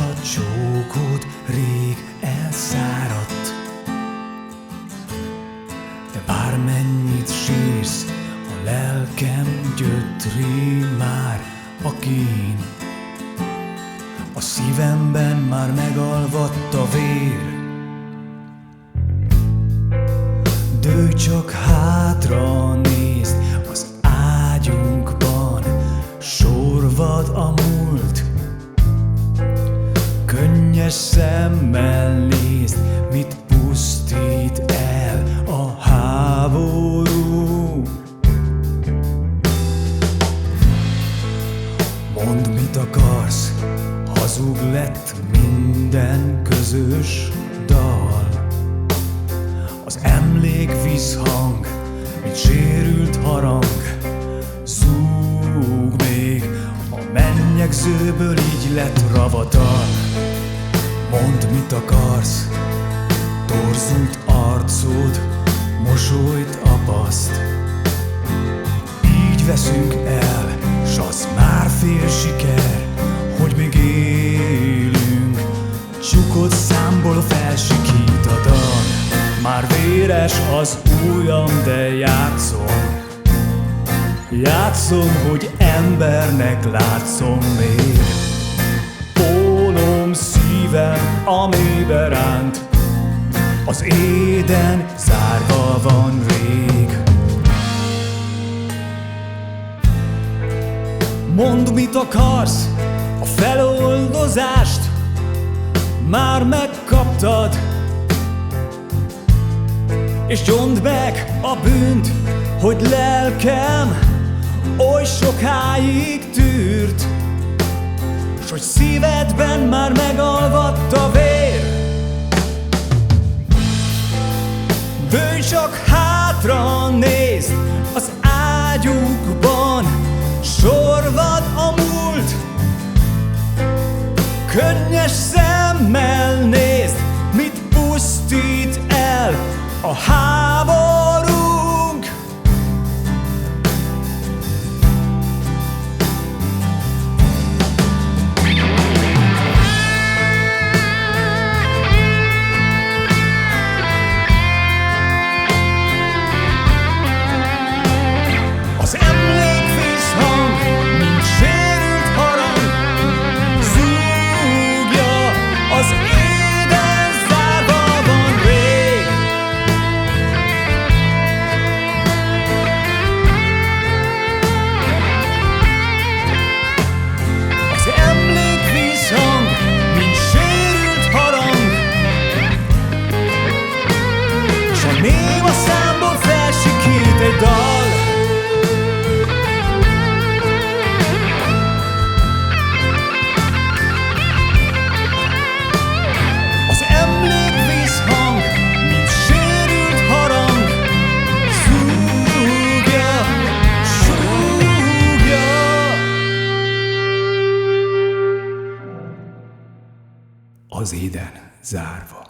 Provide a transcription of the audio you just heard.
a csókod rég elszáradt. De bármennyit sírsz, a lelkem gyötri már a kín. A szívemben már megalvadt a vér. Dőj csak hátra, nézd az ágyunkban, sorvad a múlt. Könnyes szemmel nézd, mit pusztít el a háború. Mondd, mit akarsz, hazug lett minden közös dal. Az emlék visszhang, mint sérült harang, zúg még, a mennyegzőből így lett ravatal. Mondd, mit akarsz, torzult arcod, mosolyt apaszt. Így veszünk el, s az már fél siker, hogy még élünk. Csukott számból felsikít a dal. Már véres az ujjam, de játszom. Játszom, hogy embernek látszom még. Pólom szívem, a mélybe ránt, az éden zárva van rég. Mondd, mit akarsz, a feloldozást már megkaptad. És gyond meg a bűnt, hogy lelkem oly sokáig tűrt, s hogy szívedben már megalvadt a vér. Dőj csak hátra, nézd az ágyukban, sorvad a múlt. Könnyes szemmel nézd, mit pusztít el a háborunk. Az emlék visszhang, mint sérült harang, zúgja, az éden zárva van rég. Az emlék visszhang, mint sérült harang, s a név a számból felsikít egy dal. Az éden zárva.